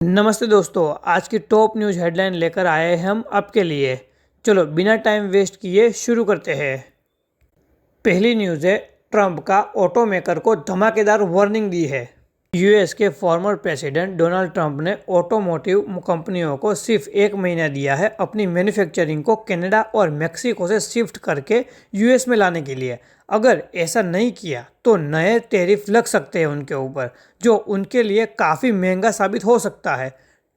नमस्ते दोस्तों, आज की टॉप न्यूज़ हेडलाइन लेकर आए हैं हम आपके लिए। चलो बिना टाइम वेस्ट किए शुरू करते हैं। पहली न्यूज़ है, ट्रंप का ऑटोमेकर को धमाकेदार वार्निंग दी है। यूएस के फॉर्मर प्रेसिडेंट डोनाल्ड ट्रंप ने ऑटोमोटिव कंपनियों को सिर्फ 1 महीना दिया है अपनी मैन्युफैक्चरिंग को कनाडा और मेक्सिको से शिफ्ट करके यूएस में लाने के लिए। अगर ऐसा नहीं किया तो नए टैरिफ लग सकते हैं उनके ऊपर, जो उनके लिए काफ़ी महंगा साबित हो सकता है।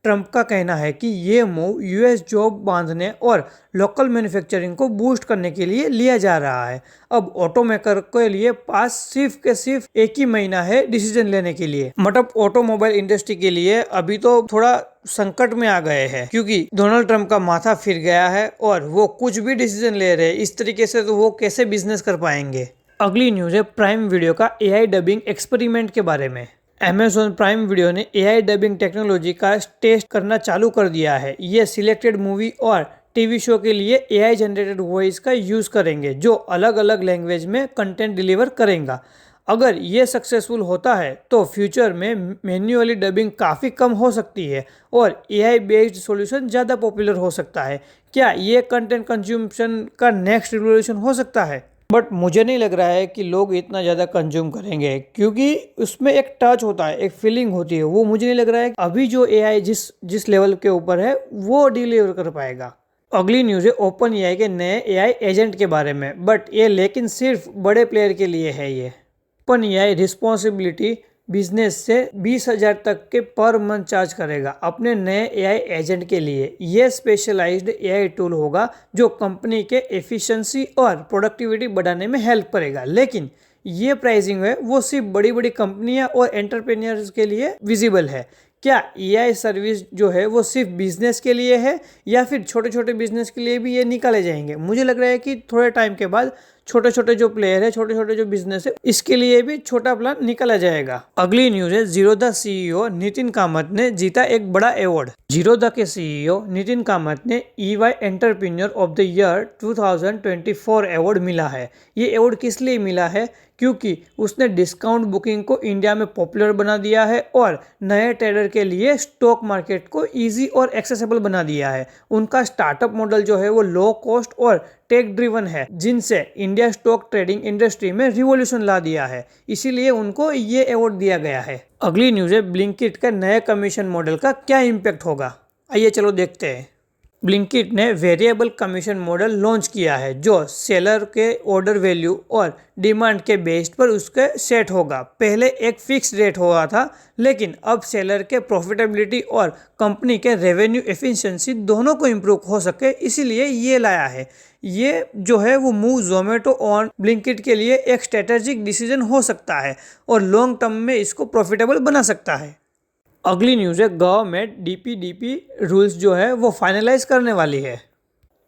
ट्रंप का कहना है कि ये मूव यूएस जॉब बांधने और लोकल मैन्युफैक्चरिंग को बूस्ट करने के लिए लिया जा रहा है। अब ऑटोमेकर के लिए पास सिर्फ 1 ही महीना है डिसीजन लेने के लिए। मतलब ऑटोमोबाइल इंडस्ट्री के लिए अभी तो थोड़ा संकट में आ गए हैं, क्योंकि डोनाल्ड ट्रंप का माथा फिर गया है और वो कुछ भी डिसीजन ले रहे हैं। इस तरीके से तो वो कैसे बिजनेस कर पाएंगे। अगली न्यूज़ है प्राइम वीडियो का एआई डबिंग एक्सपेरिमेंट के बारे में। अमेज़ॉन प्राइम वीडियो ने एआई डबिंग टेक्नोलॉजी का टेस्ट करना चालू कर दिया है। ये सिलेक्टेड मूवी और टीवी शो के लिए एआई जनरेटेड वॉइस का यूज़ करेंगे, जो अलग अलग लैंग्वेज में कंटेंट डिलीवर करेगा। अगर ये सक्सेसफुल होता है तो फ्यूचर में मैन्युअली डबिंग काफ़ी कम हो सकती है और एआई बेस्ड सॉल्यूशन ज़्यादा पॉपुलर हो सकता है। क्या ये कंटेंट कंज्यूमशन का नेक्स्ट रिवोल्यूशन हो सकता है? बट मुझे नहीं लग रहा है कि लोग इतना ज़्यादा कंज्यूम करेंगे, क्योंकि उसमें एक टच होता है, एक फीलिंग होती है। वो मुझे नहीं लग रहा है अभी जो एआई जिस लेवल के ऊपर है वो डिलीवर कर पाएगा। अगली न्यूज़ है ओपन एआई के नए एआई एजेंट के बारे में, बट ये लेकिन सिर्फ बड़े प्लेयर के लिए है। ये ओपन एआई रिस्पॉन्सिबिलिटी बिजनेस से 20,000 तक के पर मंथ चार्ज करेगा अपने नए एआई एजेंट के लिए। यह स्पेशलाइज्ड एआई टूल होगा जो कंपनी के एफिशिएंसी और प्रोडक्टिविटी बढ़ाने में हेल्प करेगा। लेकिन ये प्राइसिंग है वो सिर्फ बड़ी बड़ी कंपनियां और एंटरप्रेन्योर्स के लिए विजिबल है। क्या एआई सर्विस जो है वो सिर्फ बिजनेस के लिए है या फिर छोटे छोटे बिजनेस के लिए भी ये निकाले जाएंगे? मुझे लग रहा है कि थोड़े टाइम के बाद छोटे छोटे जो प्लेयर है, छोटे छोटे जो बिजनेस है, इसके लिए भी छोटा प्लान निकाला जाएगा। अगली न्यूज है, जीरोधा सीईओ नितिन कामत ने जीता एक बड़ा अवार्ड। जीरोधा के सीईओ नितिन कामत ने EY entrepreneur of the year 2024 award मिला है। ये अवार्ड किस लिए मिला है? क्योंकि उसने डिस्काउंट बुकिंग को इंडिया में पॉपुलर बना दिया है और नए ट्रेडर के लिए स्टॉक मार्केट को इजी और एक्सेसिबल बना दिया है। उनका स्टार्टअप मॉडल जो है वो लो कॉस्ट और टेक ड्रिवन है, जिनसे इंडिया स्टॉक ट्रेडिंग इंडस्ट्री में रिवॉल्यूशन ला दिया है। इसीलिए उनको ये अवार्ड दिया गया है। अगली न्यूज़ है, ब्लिंकिट के नए कमीशन मॉडल का क्या इम्पैक्ट होगा। आइए चलो देखते हैं। ब्लिंकिट ने वेरिएबल कमीशन मॉडल लॉन्च किया है, जो सेलर के ऑर्डर वैल्यू और डिमांड के बेस पर उसके सेट होगा। पहले एक फिक्स रेट हुआ था, लेकिन अब सेलर के प्रॉफिटेबिलिटी और कंपनी के रेवेन्यू एफिशिएंसी दोनों को इम्प्रूव हो सके, इसीलिए ये लाया है। ये जो है वो मूव जोमेटो और ब्लिंकिट के लिए एक स्ट्रेटेजिक डिसीजन हो सकता है और लॉन्ग टर्म में इसको प्रॉफिटेबल बना सकता है। अगली न्यूज़ है, गवर्नमेंट डीपीडीपी रूल्स जो है वो फाइनलाइज करने वाली है।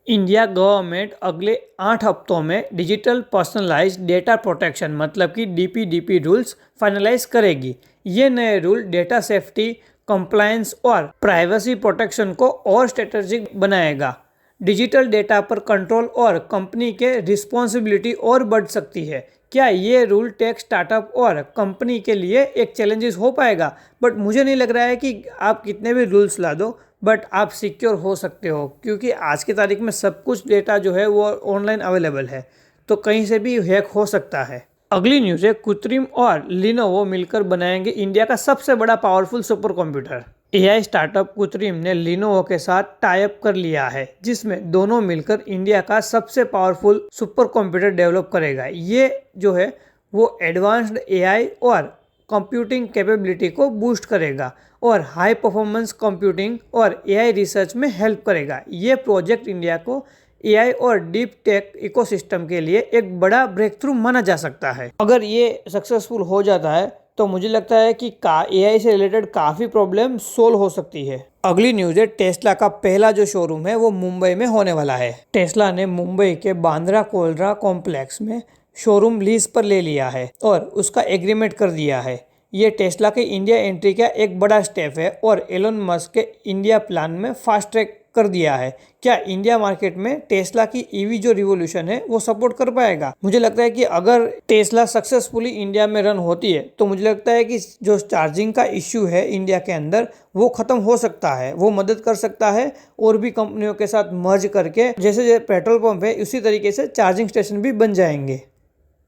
इंडिया गवर्नमेंट अगले 8 हफ्तों में डिजिटल पर्सनलाइज्ड डेटा प्रोटेक्शन मतलब कि डीपीडीपी रूल्स फाइनलाइज करेगी। ये नए रूल डेटा सेफ्टी, कंप्लायंस और प्राइवेसी प्रोटेक्शन को और स्ट्रेटेजिक बनाएगा। डिजिटल डेटा पर कंट्रोल और कंपनी के रिस्पॉन्सिबिलिटी और बढ़ सकती है। क्या ये रूल टेक स्टार्टअप और कंपनी के लिए एक चैलेंजेस हो पाएगा? बट मुझे नहीं लग रहा है कि आप कितने भी रूल्स ला दो बट आप सिक्योर हो सकते हो, क्योंकि आज की तारीख में सब कुछ डेटा जो है वो ऑनलाइन अवेलेबल है, तो कहीं से भी हैक हो सकता है। अगली न्यूज़ है, कृत्रिम और लिनोवो मिलकर बनाएंगे इंडिया का सबसे बड़ा powerful super computer. AI startup कृत्रिम ने लिनोवो के साथ टाई अप कर लिया है, जिसमें दोनों मिलकर इंडिया का सबसे पावरफुल सुपर कंप्यूटर डेवलप करेगा। ये जो है वो एडवांस्ड एआई और कंप्यूटिंग कैपेबिलिटी को बूस्ट करेगा और हाई परफॉर्मेंस कंप्यूटिंग और एआई रिसर्च में हेल्प करेगा। ये प्रोजेक्ट इंडिया को एआई और डीप टेक इकोसिस्टम के लिए एक बड़ा ब्रेक थ्रू माना जा सकता है। अगर ये सक्सेसफुल हो जाता है तो मुझे लगता है कि एआई से रिलेटेड काफ़ी प्रॉब्लम सोल्व हो सकती है। अगली न्यूज़ है, टेस्ला का पहला जो शोरूम है वो मुंबई में होने वाला है। टेस्ला ने मुंबई के बांद्रा कोलरा कॉम्प्लेक्स में शोरूम लीज पर ले लिया है और उसका एग्रीमेंट कर दिया है। ये टेस्ला के इंडिया एंट्री का एक बड़ा स्टेप है और एलोन मस्क के इंडिया प्लान में फास्ट ट्रैक कर दिया है। क्या इंडिया मार्केट में टेस्ला की ईवी जो रिवॉल्यूशन है वो सपोर्ट कर पाएगा? मुझे लगता है कि अगर टेस्ला सक्सेसफुली इंडिया में रन होती है तो मुझे लगता है कि जो चार्जिंग का इश्यू है इंडिया के अंदर वो खत्म हो सकता है, वो मदद कर सकता है और भी कंपनियों के साथ मर्ज करके जैसे पेट्रोल पंप है उसी तरीके से चार्जिंग स्टेशन भी बन जाएंगे।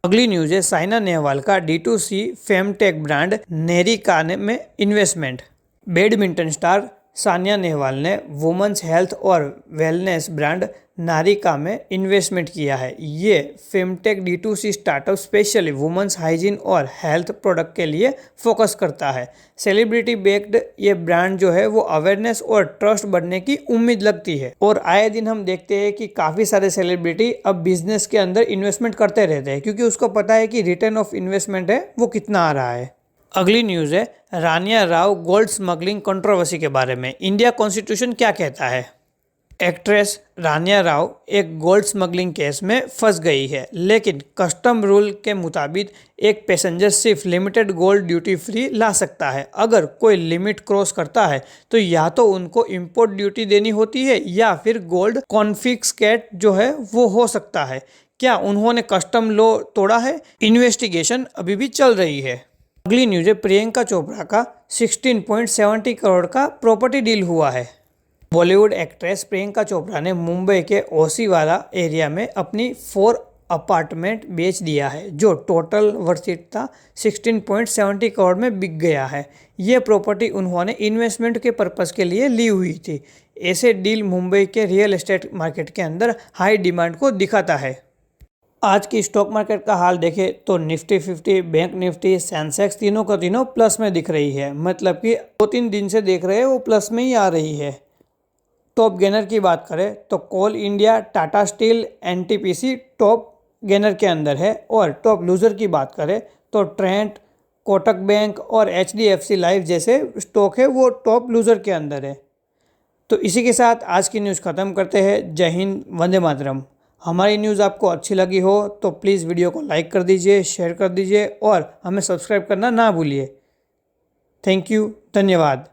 अगली न्यूज है साइना नेहवाल का D2C फेमटेक ब्रांड नेरिका में investment. Badminton star Saina Nehwal ने वुमेन्स हेल्थ और वेलनेस ब्रांड नारिका में इन्वेस्टमेंट किया है। ये femtech D2C startup specially women's hygiene और हेल्थ प्रोडक्ट के लिए फोकस करता है। सेलिब्रिटी बेक्ड ये ब्रांड जो है वो अवेयरनेस और ट्रस्ट बढ़ने की उम्मीद लगती है और आए दिन हम देखते हैं कि काफ़ी सारे सेलिब्रिटी अब बिजनेस के अंदर इन्वेस्टमेंट करते रहते हैं क्योंकि उसको पता है कि रिटर्न ऑफ इन्वेस्टमेंट है वो कितना आ रहा है। अगली न्यूज़ है रानिया राव गोल्ड स्मगलिंग कंट्रोवर्सी के बारे में। इंडिया कॉन्स्टिट्यूशन क्या कहता है? एक्ट्रेस रानिया राव एक गोल्ड स्मगलिंग केस में फंस गई है, लेकिन कस्टम रूल के मुताबिक एक पैसेंजर सिर्फ लिमिटेड गोल्ड ड्यूटी फ्री ला सकता है। अगर कोई लिमिट क्रॉस करता है तो या तो उनको इंपोर्ट ड्यूटी देनी होती है या फिर गोल्ड कॉन्फिस्केट जो है वो हो सकता है। क्या उन्होंने कस्टम लॉ तोड़ा है? इन्वेस्टिगेशन अभी भी चल रही है। अगली न्यूज़ है प्रियंका चोपड़ा का 16.70 करोड़ का प्रॉपर्टी डील हुआ है। बॉलीवुड एक्ट्रेस प्रियंका चोपड़ा ने मुंबई के ओसीवाला एरिया में अपनी 4 अपार्टमेंट बेच दिया है जो टोटल वर्थिता 16.70 करोड़ में बिक गया है। ये प्रॉपर्टी उन्होंने इन्वेस्टमेंट के पर्पज़ के लिए ली हुई थी। ऐसे डील मुंबई के रियल एस्टेट मार्केट के अंदर हाई डिमांड को दिखाता है। आज की स्टॉक मार्केट का हाल देखें तो निफ्टी 50, बैंक निफ्टी, सेंसेक्स तीनों का तीनों प्लस में दिख रही है। मतलब कि 2-3 दिन से देख रहे हैं वो प्लस में ही आ रही है। टॉप गेनर की बात करें तो Coal India, Tata steel, NTPC top gainer के अंदर है और टॉप लूजर की बात करें तो ट्रेंट, कोटक बैंक और HDFC लाइफ जैसे स्टॉक है वो टॉप लूजर के अंदर है। तो इसी के साथ आज की न्यूज़ ख़त्म करते हैं। जय हिंद, वंदे मातरम। हमारी न्यूज़ आपको अच्छी लगी हो तो प्लीज़ वीडियो को लाइक कर दीजिए, शेयर कर दीजिए और हमें सब्सक्राइब करना ना भूलिए। थैंक यू, धन्यवाद।